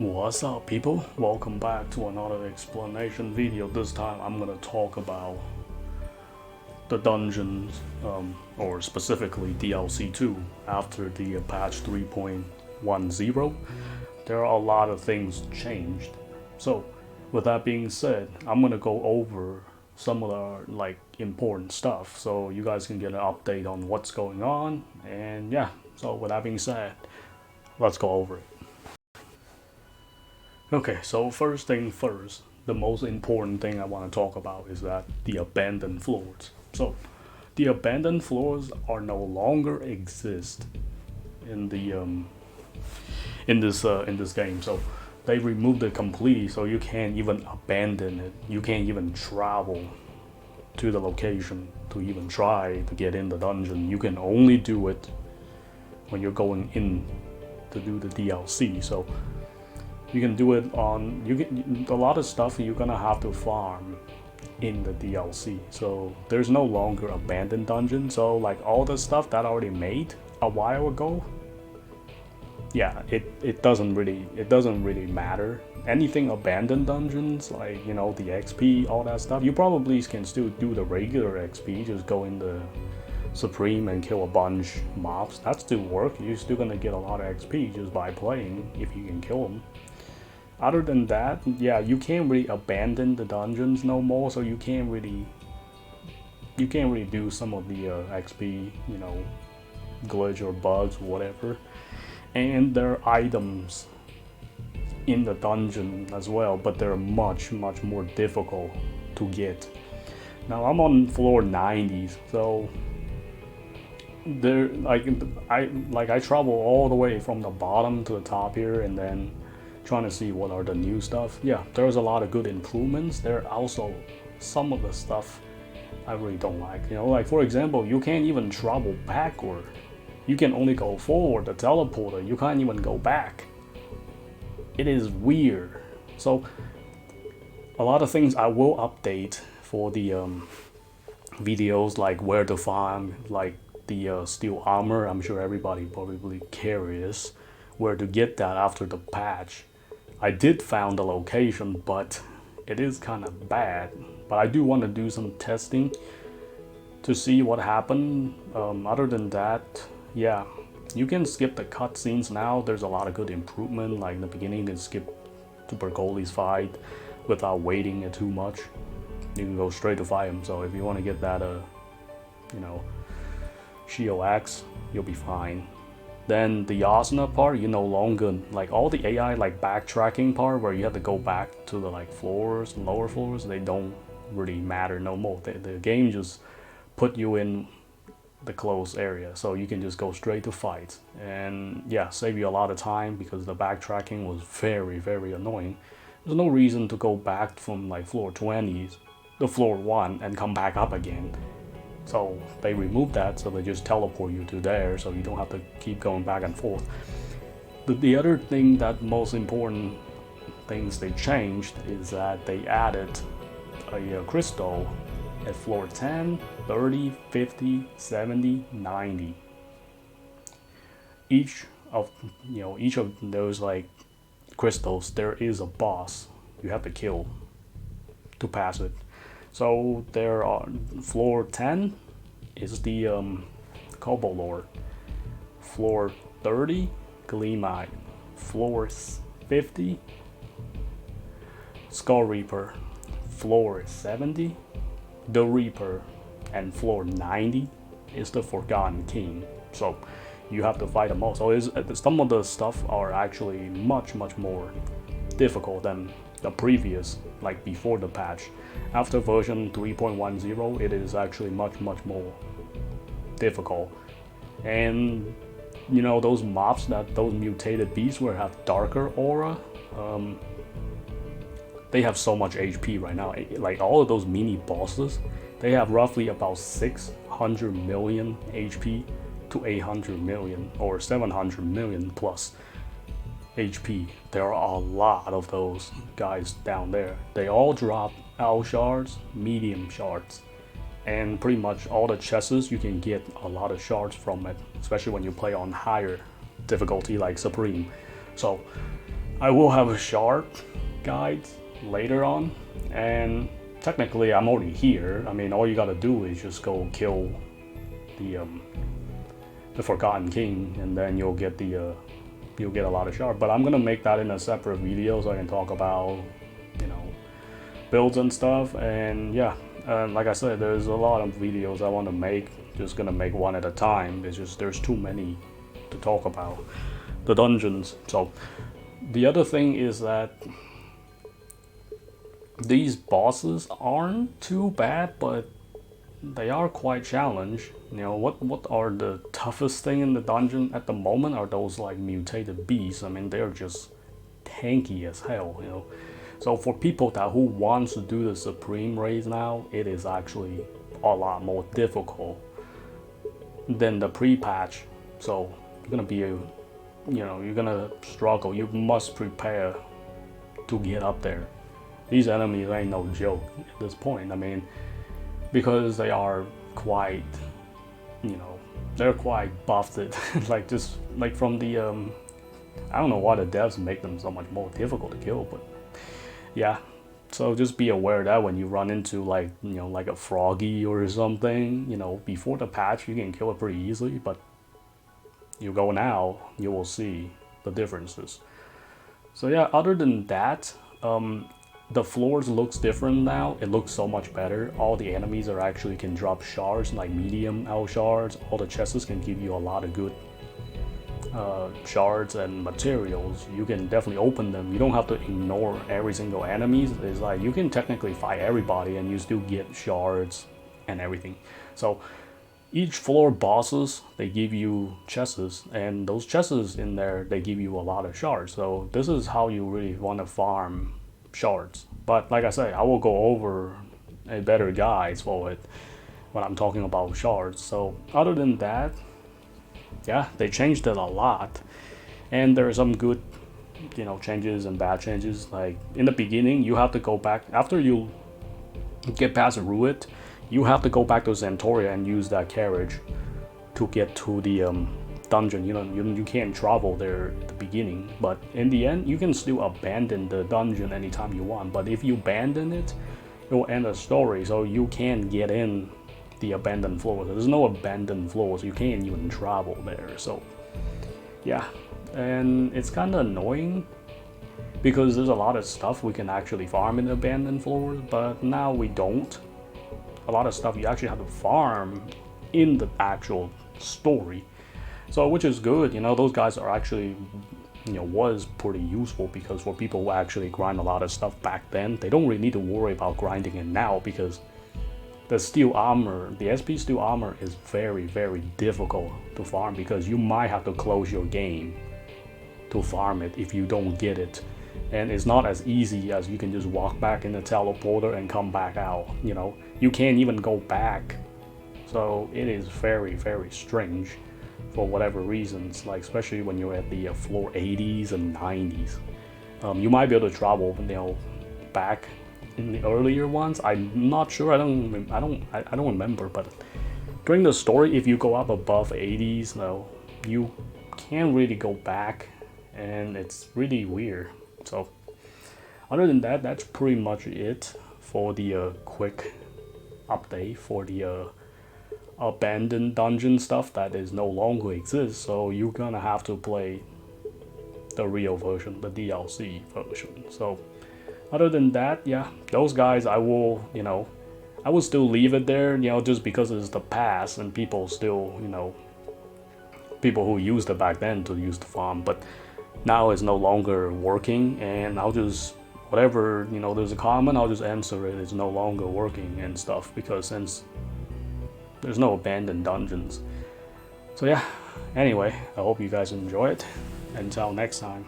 What's up, people? Welcome back to another explanation video. This time I'm gonna talk about the dungeons, or specifically DLC 2 after the patch 3.10. There are a lot of things changed. So, with that being said, I'm gonna go over some of the important stuff so you guys can get an update on what's going on. And yeah, so with that being said, let's go over it. Okay, so first thing first, the most important thing I want to talk about is that the abandoned floors. So, the abandoned floors are no longer exist in the in this game. So, they removed it completely, so you can't even abandon it. You can't even travel to the location to even try to get in the dungeon. You can only do it when you're going in to do the DLC. So you can do it on a lot of stuff you're gonna have to farm in the DLC. So there's no longer abandoned dungeon. So like all the stuff that I already made a while ago, yeah, it doesn't really matter. Anything abandoned dungeons, like the XP, all that stuff, you probably can still do the regular XP, just go in the Supreme and kill a bunch mobs. That still work. You're still gonna get a lot of XP just by playing if you can kill them. Other than that, yeah, you can't really abandon the dungeons no more, so you can't really do some of the XP, glitch or bugs or whatever. And there are items in the dungeon as well, but they're much more difficult to get. Now I'm on floor 90s, so there I travel all the way from the bottom to the top here, and then trying to see what are the new stuff. Yeah, there's a lot of good improvements. There are also some of the stuff I really don't like. Like for example, you can't even travel backward. You can only go forward, the teleporter. You can't even go back. It is weird. So a lot of things I will update for the videos, like where to farm, like the steel armor. I'm sure everybody probably curious where to get that after the patch. I did found the location, but it is kind of bad. But I do want to do some testing to see what happened. Other than that, yeah, you can skip the cutscenes now. There's a lot of good improvement. Like in the beginning, you can skip to Bergoli's fight without waiting it too much. You can go straight to fight him. So if you want to get that, Shield Axe, you'll be fine. Then the Yasna part, you no longer, like all the AI like backtracking part where you have to go back to the floors, lower floors, they don't really matter no more. The game just put you in the closed area, so you can just go straight to fight. And yeah, save you a lot of time because the backtracking was very annoying. There's no reason to go back from floor 20s to floor 1 and come back up again. So they removed that, so they just teleport you to there, so you don't have to keep going back and forth. The other thing that most important things they changed is that they added a crystal at floor 10, 30, 50, 70, 90. Each of those crystals, there is a boss you have to kill to pass it. So there are floor 10 is the Kobo Lord, floor 30 Gleamite, floor 50 Skull Reaper, floor 70 the Reaper, and floor 90 is the Forgotten King. So you have to fight them all. So some of the stuff are actually much more difficult than the previous, like before the patch. After version 3.10, it is actually much more difficult. And those mobs, those mutated beasts where have darker aura, they have so much HP right now. Like all of those mini bosses, they have roughly about 600 million HP to 800 million or 700 million plus HP. There are a lot of those guys down there. They all drop L shards, medium shards, and pretty much all the chests you can get a lot of shards from it, especially when you play on higher difficulty like Supreme. So I will have a shard guide later on, and technically I'm already here. I mean, all you gotta do is just go kill the Forgotten King, and then you'll get you'll get a lot of shard. But I'm gonna make that in a separate video so I can talk about, you know, builds and stuff. And yeah, like I said, there's a lot of videos I want to make. Just gonna make one at a time. It's just there's too many to talk about the dungeons. So the other thing is that these bosses aren't too bad, but they are quite challenged. You know, what are the toughest thing in the dungeon at the moment are those like mutated beasts. I mean, they're just tanky as hell, you know. So for people that who wants to do the supreme raids now, it is actually a lot more difficult than the pre-patch. So you're gonna be you know, you're gonna struggle. You must prepare to get up there. These enemies ain't no joke at this point. I mean, because they are quite, you know, they're quite buffed. Like just like from the I don't know why the devs make them so much more difficult to kill, but yeah. So just be aware that when you run into like, you know, like a froggy or something, you know, before the patch you can kill it pretty easily, but you go now, you will see the differences. So yeah, other than that, the floors looks different now. It looks so much better. All the enemies are actually can drop shards, like medium L shards. All the chests can give you a lot of good shards and materials. You can definitely open them. You don't have to ignore every single enemies. It's like you can technically fight everybody and you still get shards and everything. So each floor bosses, they give you chests, and those chests in there, they give you a lot of shards. So this is how you really want to farm shards. But like I say, I will go over a better guide for it when I'm talking about shards. So other than that, yeah, they changed it a lot, and there are some good, you know, changes and bad changes. Like in the beginning, you have to go back after you get past Ruit. You have to go back to Xantoria and use that carriage to get to the dungeon. You know, you can't travel there at the beginning, but in the end, you can still abandon the dungeon anytime you want. But if you abandon it, it will end the story, so you can't get in the abandoned floors. There's no abandoned floors. You can't even travel there. So yeah, and it's kind of annoying because there's a lot of stuff we can actually farm in the abandoned floors, but now we don't. A lot of stuff you actually have to farm in the actual story, so which is good. You know, those guys are actually, you know, was pretty useful, because for people who actually grind a lot of stuff back then, they don't really need to worry about grinding it now, because the steel armor, the SP steel armor is very, very difficult to farm, because you might have to close your game to farm it if you don't get it. And it's not as easy as you can just walk back in the teleporter and come back out. You know, you can't even go back. So it is very, very strange for whatever reasons, like especially when you're at the floor 80s and 90s. You might be able to travel, you know, back in the earlier ones. I'm not sure. I don't remember. But during the story, if you go up above 80s, no, you can't really go back, and it's really weird. So other than that, that's pretty much it for the quick update for the abandoned dungeon stuff that is no longer exists. So you're gonna have to play the real version, the DLC version. So other than that, yeah, those guys I will, you know, I will still leave it there, you know, just because it's the past and people still, you know, people who used it back then to use the farm, but now it's no longer working, and I'll just, whatever, you know, there's a comment, I'll just answer it. It's no longer working and stuff, because since there's no abandoned dungeons. So yeah, anyway, I hope you guys enjoy it. Until next time.